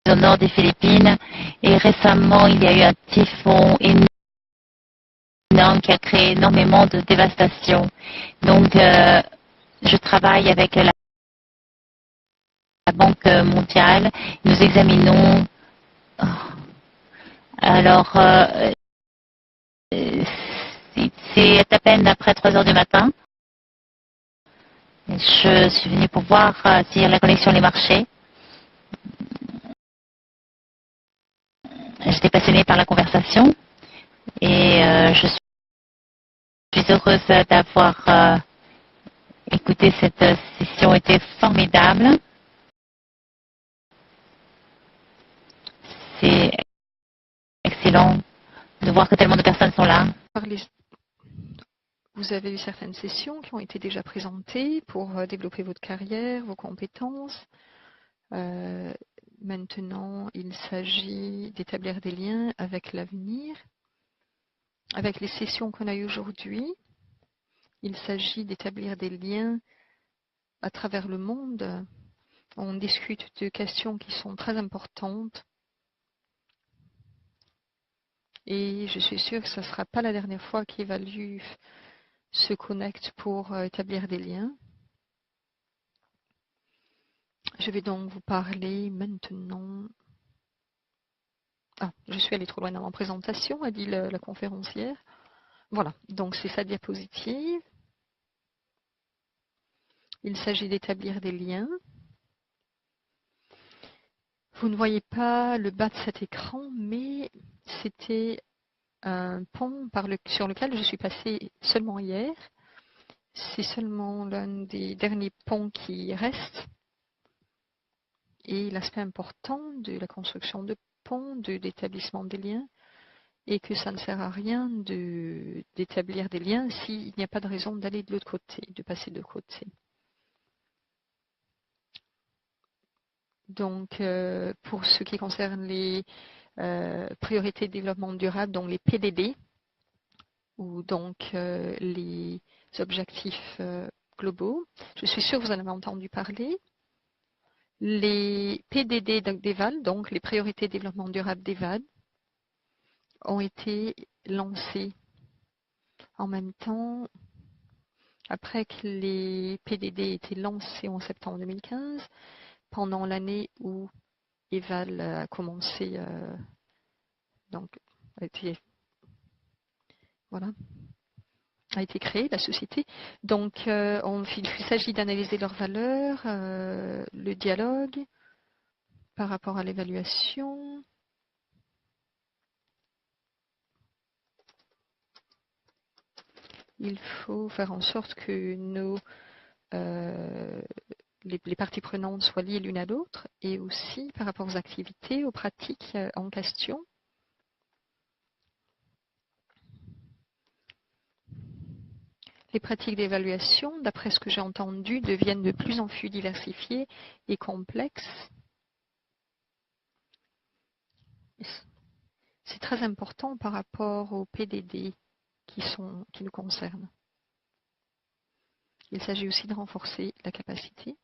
au nord des Philippines. Et récemment, il y a eu un typhon énorme qui a créé énormément de dévastation. Donc, je travaille avec la Banque mondiale. Nous examinons. Alors, c'est à peine après 3 heures du matin. Je suis venue pour voir si la connexion allait marcher. J'étais passionnée par la conversation et je suis heureuse d'avoir écouté cette session. Était formidable. C'est excellent de voir que tellement de personnes sont là. Vous avez eu certaines sessions qui ont été déjà présentées pour développer votre carrière, vos compétences. Maintenant, il s'agit d'établir des liens avec l'avenir. Avec les sessions qu'on a eues aujourd'hui, il s'agit d'établir des liens à travers le monde. On discute de questions qui sont très importantes. Et je suis sûre que ce ne sera pas la dernière fois qu'Evalue se connecte pour établir des liens. Je vais donc vous parler maintenant. Ah, je suis allée trop loin dans ma présentation, a dit la conférencière. Voilà, donc c'est sa diapositive. Il s'agit d'établir des liens. Vous ne voyez pas le bas de cet écran, mais c'était un pont sur lequel je suis passée seulement hier. C'est seulement l'un des derniers ponts qui reste. Et l'aspect important de la construction de ponts, de l'établissement des liens, et que ça ne sert à rien d'établir des liens s'il n'y a pas de raison d'aller de l'autre côté, de passer de l'autre côté. Donc, pour ce qui concerne les priorités de développement durable, donc les PDD, ou donc les objectifs globaux, je suis sûre que vous en avez entendu parler. Les PDD d'EVAL, donc les priorités de développement durable d'EVAL, ont été lancés en même temps après que les PDD aient été lancés en septembre 2015, pendant l'année où EVAL a commencé, donc a été créée, la société. Donc, il s'agit d'analyser leurs valeurs, le dialogue par rapport à l'évaluation. Il faut faire en sorte que les parties prenantes soient liées l'une à l'autre et aussi par rapport aux activités, aux pratiques en question. Les pratiques d'évaluation, d'après ce que j'ai entendu, deviennent de plus en plus diversifiées et complexes. C'est très important par rapport aux PDD qui nous concernent. Il s'agit aussi de renforcer la capacité.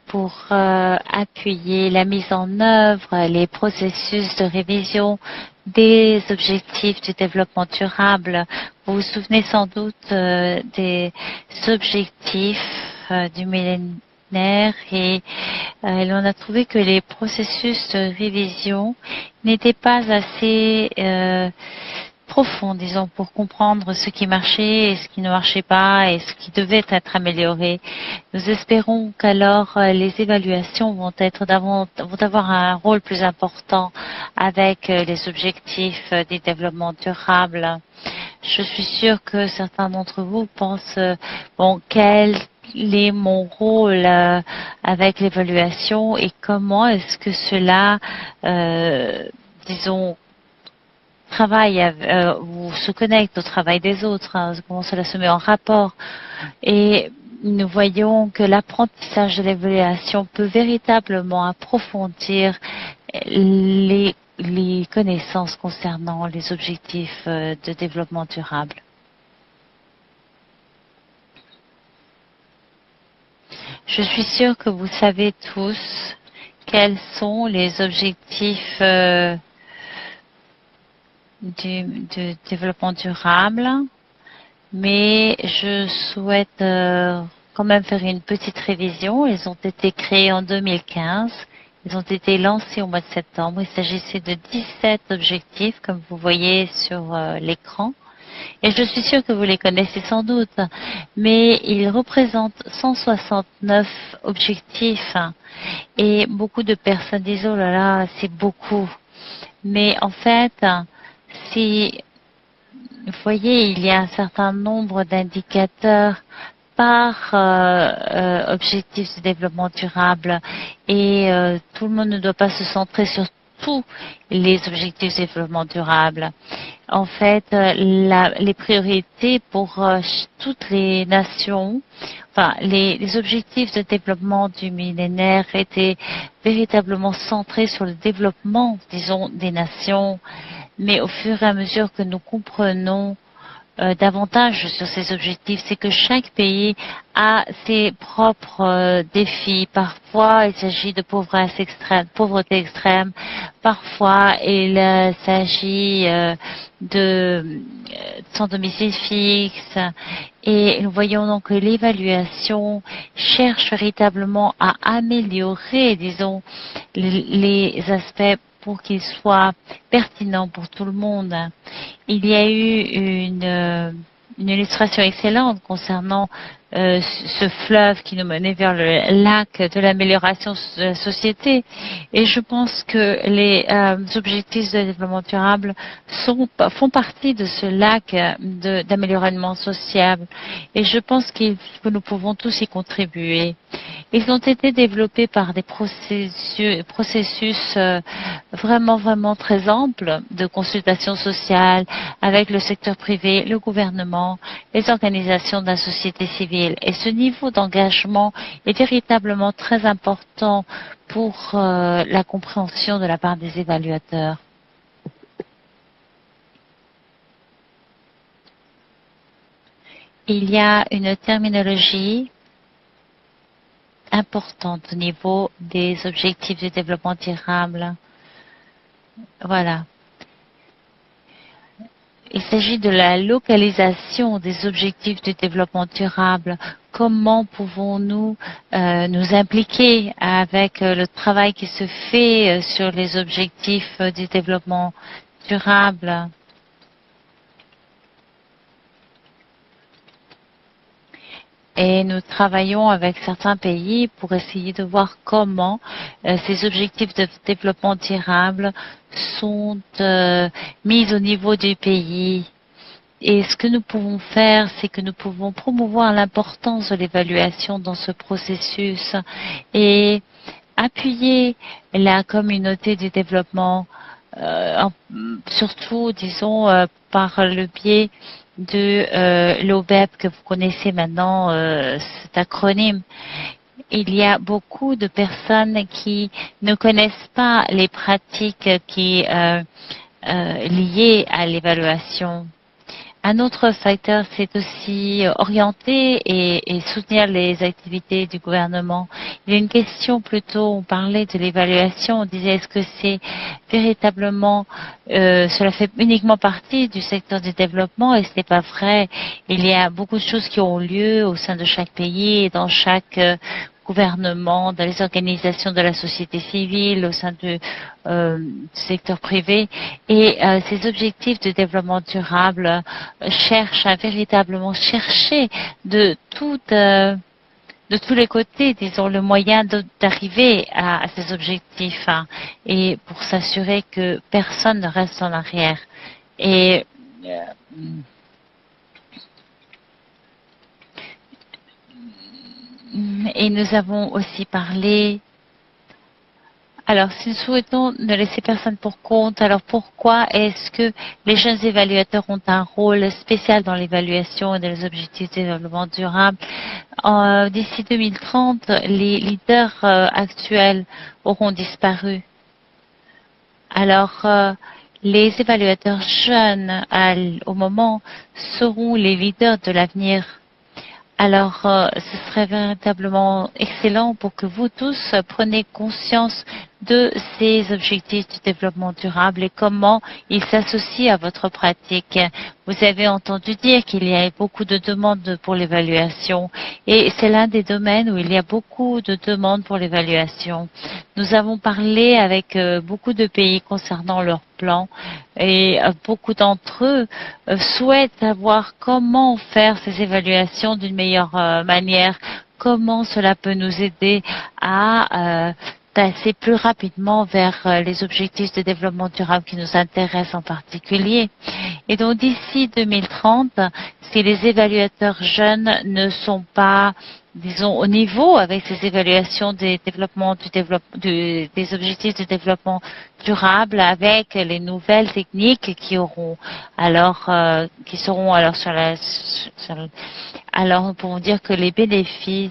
Pour appuyer la mise en œuvre, les processus de révision des objectifs du développement durable. Vous vous souvenez sans doute des objectifs du millénaire et on a trouvé que les processus de révision n'étaient pas assez profond, disons, pour comprendre ce qui marchait et ce qui ne marchait pas et ce qui devait être amélioré. Nous espérons qu'alors les évaluations vont avoir un rôle plus important avec les objectifs des développements durables. Je suis sûre que certains d'entre vous pensent, quel est mon rôle avec l'évaluation et comment est-ce que cela, disons, travaille ou se connecte au travail des autres, comment cela se met en rapport. Et nous voyons que l'apprentissage de l'évaluation peut véritablement approfondir les connaissances concernant les objectifs de développement durable. Je Je suis sûre que vous savez tous quels sont les objectifs du développement durable, mais je souhaite quand même faire une petite révision. Ils ont été créés en 2015. Ils ont été lancés au mois de septembre. Il s'agissait de 17 objectifs, comme vous voyez sur l'écran. Et je suis sûre que vous les connaissez sans doute, mais ils représentent 169 objectifs. Et beaucoup de personnes disent, oh là là, c'est beaucoup. Mais en fait, si vous voyez, il y a un certain nombre d'indicateurs par objectif de développement durable et tout le monde ne doit pas se centrer sur tous les objectifs de développement durable. En fait, les priorités pour toutes les nations, enfin, les objectifs de développement du millénaire étaient véritablement centrés sur le développement, disons, des nations. Mais au fur et à mesure que nous comprenons davantage sur ces objectifs, c'est que chaque pays a ses propres défis. Parfois, il s'agit de pauvreté extrême. Parfois, il s'agit de sans domicile fixe. Et nous voyons donc que l'évaluation cherche véritablement à améliorer, disons, les aspects pour qu'ils soient pertinents pour tout le monde. Il y a eu une illustration excellente concernant ce fleuve qui nous menait vers le lac de l'amélioration de la société. Et je pense que les objectifs de développement durable font partie de ce lac d'amélioration sociale. Et je pense que nous pouvons tous y contribuer. Ils ont été développés par des processus vraiment très amples de consultation sociale avec le secteur privé, le gouvernement, les organisations de la société civile. Et ce niveau d'engagement est véritablement très important pour la compréhension de la part des évaluateurs. Il y a une terminologie importante au niveau des objectifs de développement durable. Voilà. Il s'agit de la localisation des objectifs de développement durable. Comment pouvons-nous nous impliquer avec le travail qui se fait sur les objectifs du développement durable? Et nous travaillons avec certains pays pour essayer de voir comment ces objectifs de développement durable sont mis au niveau du pays. Et ce que nous pouvons faire, c'est que nous pouvons promouvoir l'importance de l'évaluation dans ce processus et appuyer la communauté du développement, surtout, disons, par le biais de l'OBEP que vous connaissez maintenant, cet acronyme. Il y a beaucoup de personnes qui ne connaissent pas les pratiques liées à l'évaluation. Un autre facteur, c'est aussi orienter et soutenir les activités du gouvernement. Il y a une question plutôt, on parlait de l'évaluation, on disait est-ce que c'est véritablement, cela fait uniquement partie du secteur du développement et ce n'est pas vrai. Il y a beaucoup de choses qui ont lieu au sein de chaque pays et dans chaque gouvernement, dans les organisations de la société civile, au sein du secteur privé. Et ces objectifs de développement durable cherchent à véritablement chercher de tous les côtés, disons, le moyen d'arriver à ces objectifs et pour s'assurer que personne ne reste en arrière. Et nous avons aussi parlé. Alors, si nous souhaitons ne laisser personne pour compte, alors pourquoi est-ce que les jeunes évaluateurs ont un rôle spécial dans l'évaluation et dans les objectifs de développement durable? D'ici 2030, les leaders actuels auront disparu. Alors, les évaluateurs jeunes, au moment, seront les leaders de l'avenir. Alors, ce serait véritablement excellent pour que vous tous preniez conscience de ces objectifs du développement durable et comment ils s'associent à votre pratique. Vous avez entendu dire qu'il y a beaucoup de demandes pour l'évaluation et c'est l'un des domaines où il y a beaucoup de demandes pour l'évaluation. Nous avons parlé avec beaucoup de pays concernant leurs plans et beaucoup d'entre eux souhaitent savoir comment faire ces évaluations d'une meilleure manière, comment cela peut nous aider à passer plus rapidement vers les objectifs de développement durable qui nous intéressent en particulier. Et donc d'ici 2030, si les évaluateurs jeunes ne sont pas, disons, au niveau avec ces évaluations des des objectifs de développement durable, avec les nouvelles techniques qui seront alors alors nous pouvons dire que les bénéfices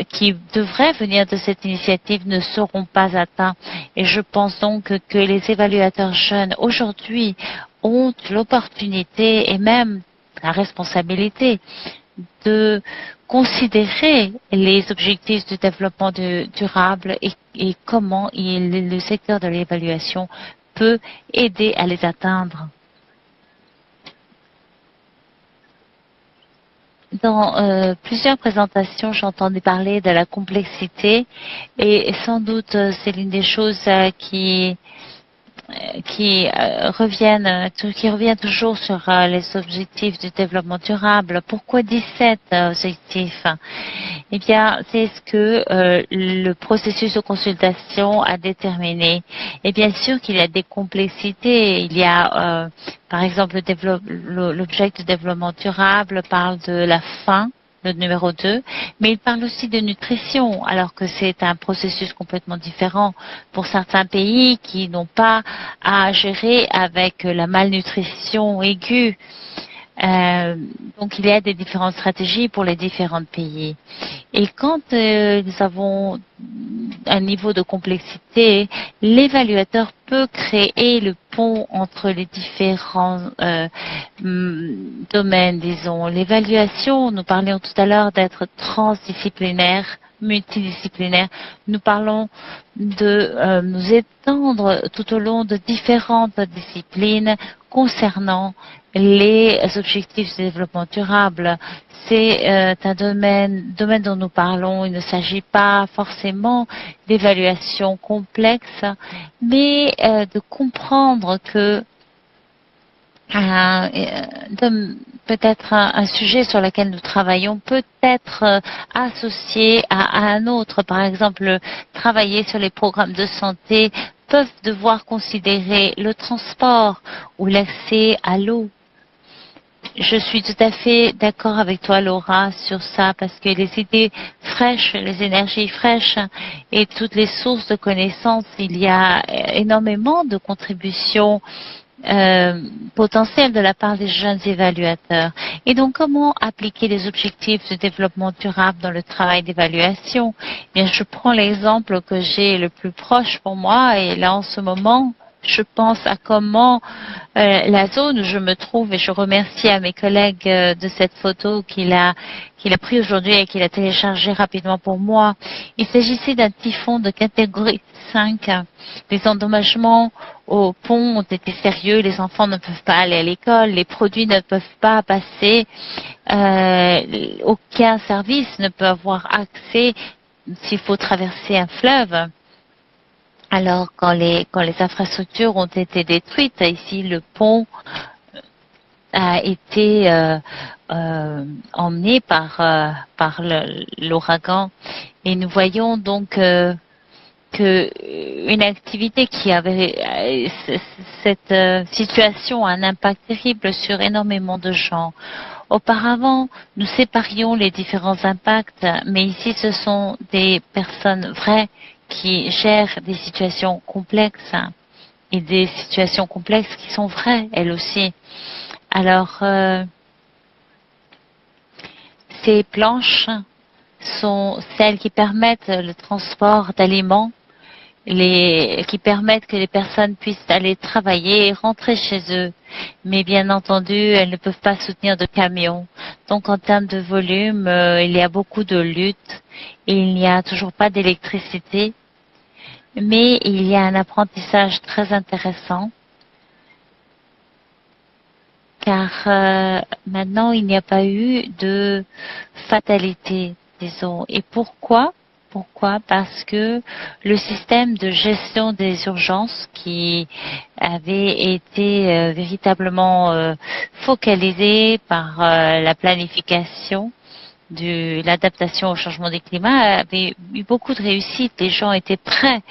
qui devraient venir de cette initiative ne seront pas atteints. Et je pense donc que les évaluateurs jeunes aujourd'hui ont l'opportunité et même la responsabilité de considérer les objectifs du développement durable et comment le secteur de l'évaluation peut aider à les atteindre. Dans plusieurs présentations, j'entendais parler de la complexité et sans doute c'est l'une des choses qui revient toujours sur les objectifs du développement durable. Pourquoi 17 objectifs? Eh bien, c'est ce que le processus de consultation a déterminé. Et bien sûr qu'il y a des complexités. Il y a, par exemple, l'objectif de développement durable parle de la faim, le numéro 2, mais il parle aussi de nutrition, alors que c'est un processus complètement différent pour certains pays qui n'ont pas à gérer avec la malnutrition aiguë. Donc il y a des différentes stratégies pour les différents pays. Et quand nous avons un niveau de complexité, l'évaluateur peut créer le pont entre les différents domaines, disons. L'évaluation, nous parlions tout à l'heure d'être transdisciplinaire, multidisciplinaire. Nous parlons de nous étendre tout au long de différentes disciplines concernant les objectifs de développement durable. C'est un domaine dont nous parlons. Il ne s'agit pas forcément d'évaluation complexe, mais de comprendre que peut-être un sujet sur lequel nous travaillons peut être associé à un autre. Par exemple, travailler sur les programmes de santé peuvent devoir considérer le transport ou l'accès à l'eau. Je suis tout à fait d'accord avec toi, Laura, sur ça, parce que les idées fraîches, les énergies fraîches et toutes les sources de connaissances, il y a énormément de contributions potentielles de la part des jeunes évaluateurs. Et donc, comment appliquer les objectifs de développement durable dans le travail d'évaluation? Bien, je prends l'exemple que j'ai le plus proche pour moi, et là, en ce moment, je pense à comment la zone où je me trouve, et je remercie à mes collègues de cette photo qu'il a pris aujourd'hui et qu'il a téléchargé rapidement pour moi. Il s'agissait d'un typhon de catégorie 5. Les endommagements au pont ont été sérieux, les enfants ne peuvent pas aller à l'école, les produits ne peuvent pas passer, aucun service ne peut avoir accès s'il faut traverser un fleuve. Alors, quand les infrastructures ont été détruites, ici, le pont a été emmené par l'ouragan. Et nous voyons donc que une activité qui avait cette situation a un impact terrible sur énormément de gens. Auparavant, nous séparions les différents impacts, mais ici, ce sont des personnes vraies qui gèrent des situations complexes et des situations complexes qui sont vraies, elles aussi. Alors, ces planches sont celles qui permettent le transport d'aliments qui permettent que les personnes puissent aller travailler et rentrer chez eux. Mais bien entendu, elles ne peuvent pas soutenir de camions. Donc en termes de volume, il y a beaucoup de luttes et il n'y a toujours pas d'électricité. Mais il y a un apprentissage très intéressant car maintenant il n'y a pas eu de fatalité, disons. Et pourquoi? Pourquoi? Parce que le système de gestion des urgences qui avait été véritablement focalisé par la planification de l'adaptation au changement des climats avait eu beaucoup de réussite. Les gens étaient prêts.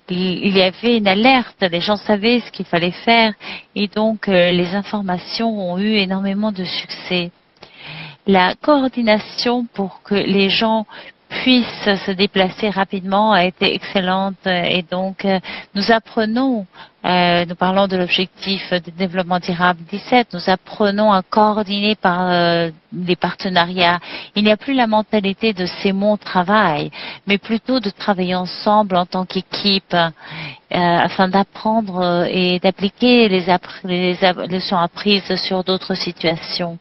Il y avait une alerte. Les gens savaient ce qu'il fallait faire. Et donc, les informations ont eu énormément de succès. La coordination pour que les gens puissent se déplacer rapidement a été excellente et donc nous apprenons, nous parlons de l'objectif de développement durable 17, nous apprenons à coordonner par des partenariats. Il n'y a plus la mentalité de c'est mon travail, mais plutôt de travailler ensemble en tant qu'équipe afin d'apprendre et d'appliquer les leçons apprises sur d'autres situations.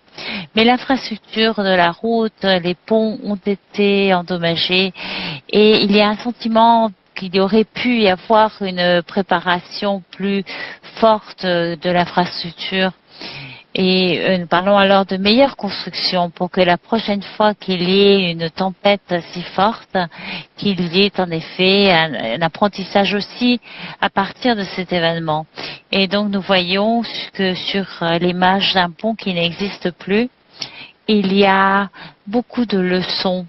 Mais l'infrastructure de la route, les ponts ont été endommagés et il y a un sentiment qu'il y aurait pu y avoir une préparation plus forte de l'infrastructure. Et nous parlons alors de meilleure construction pour que la prochaine fois qu'il y ait une tempête si forte, qu'il y ait en effet un apprentissage aussi à partir de cet événement. Et donc nous voyons que sur l'image d'un pont qui n'existe plus, il y a beaucoup de leçons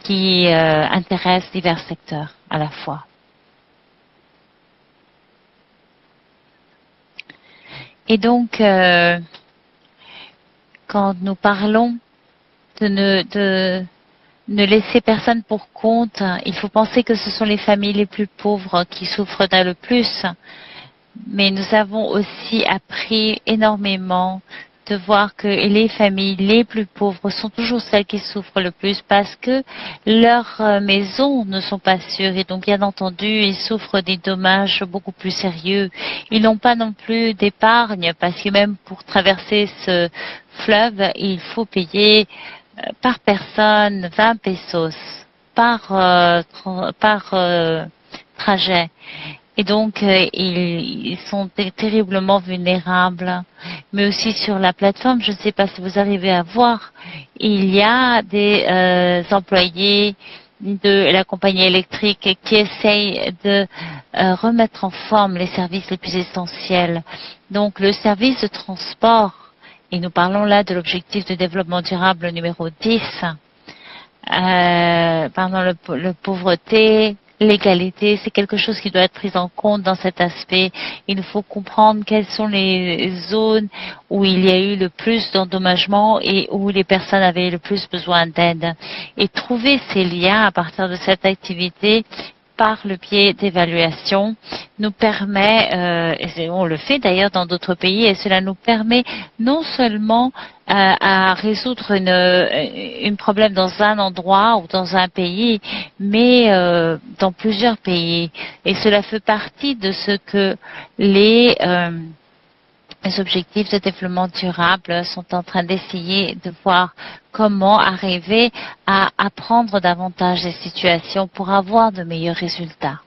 qui intéressent divers secteurs à la fois. Et donc, quand nous parlons de ne laisser personne pour compte, il faut penser que ce sont les familles les plus pauvres qui souffrent le plus. Mais nous avons aussi appris énormément de voir que les familles les plus pauvres sont toujours celles qui souffrent le plus parce que leurs maisons ne sont pas sûres et donc bien entendu ils souffrent des dommages beaucoup plus sérieux. Ils n'ont pas non plus d'épargne parce que même pour traverser ce fleuve, il faut payer par personne 20 pesos par trajet. Et donc, ils sont terriblement vulnérables. Mais aussi sur la plateforme, je ne sais pas si vous arrivez à voir, il y a des employés de la compagnie électrique qui essayent de remettre en forme les services les plus essentiels. Donc, le service de transport, et nous parlons là de l'objectif de développement durable numéro 10, pardon, la pauvreté, l'égalité, c'est quelque chose qui doit être pris en compte dans cet aspect. Il faut comprendre quelles sont les zones où il y a eu le plus d'endommagement et où les personnes avaient le plus besoin d'aide. Et trouver ces liens à partir de cette activité par le biais d'évaluation nous permet, et on le fait d'ailleurs dans d'autres pays, et cela nous permet non seulement à résoudre un problème dans un endroit ou dans un pays, mais dans plusieurs pays. Et cela fait partie de ce que les objectifs de développement durable sont en train d'essayer de voir comment arriver à apprendre davantage des situations pour avoir de meilleurs résultats.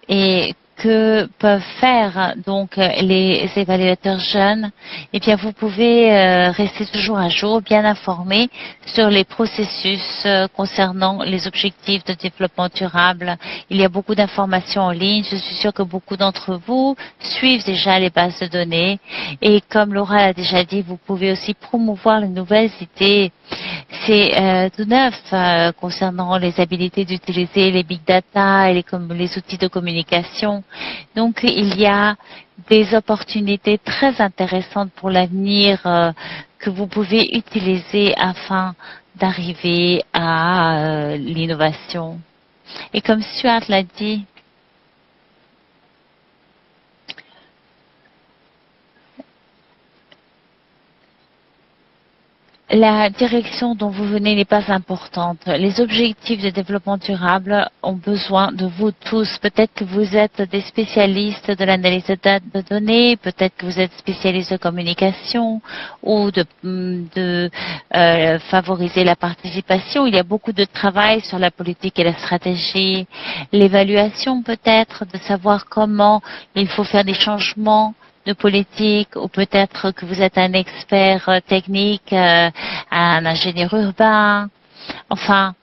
Et que peuvent faire donc les évaluateurs jeunes? Eh bien, vous pouvez rester toujours à jour, bien informé sur les processus concernant les objectifs de développement durable. Il y a beaucoup d'informations en ligne. Je suis sûre que beaucoup d'entre vous suivent déjà les bases de données. Et comme Laura l'a déjà dit, vous pouvez aussi promouvoir les nouvelles idées. C'est tout neuf concernant les habilités d'utiliser les big data et les outils de communication. Donc, il y a des opportunités très intéressantes pour l'avenir que vous pouvez utiliser afin d'arriver à l'innovation. Et comme Stuart l'a dit, la direction dont vous venez n'est pas importante. Les objectifs de développement durable ont besoin de vous tous. Peut-être que vous êtes des spécialistes de l'analyse de données, peut-être que vous êtes spécialistes de communication ou de favoriser la participation. Il y a beaucoup de travail sur la politique et la stratégie, l'évaluation peut-être, de savoir comment il faut faire des changements de politique, ou peut-être que vous êtes un expert technique, un ingénieur urbain. Enfin,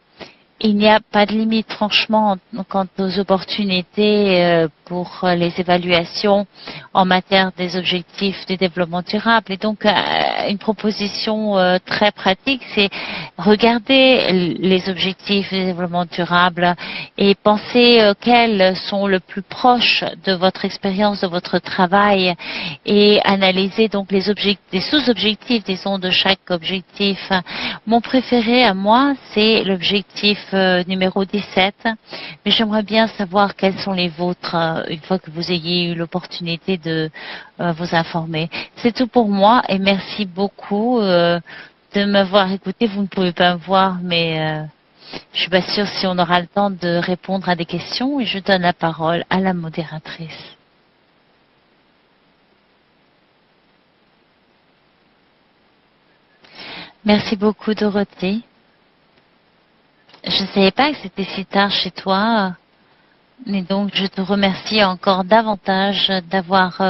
il n'y a pas de limite, franchement, quant aux opportunités pour les évaluations en matière des objectifs de développement durable. Et donc, une proposition très pratique, c'est regarder les objectifs de développement durable et penser quels sont le plus proches de votre expérience, de votre travail, et analyser donc les sous-objectifs, disons, de chaque objectif. Mon préféré à moi, c'est l'objectif numéro 17, mais j'aimerais bien savoir quels sont les vôtres une fois que vous ayez eu l'opportunité de vous informer. C'est tout pour moi et merci beaucoup de m'avoir écouté. Vous ne pouvez pas me voir, mais je suis pas sûre si on aura le temps de répondre à des questions, et je donne la parole à la modératrice. Merci beaucoup, Dorothée. Je ne savais pas que c'était si tard chez toi, et donc je te remercie encore davantage d'avoir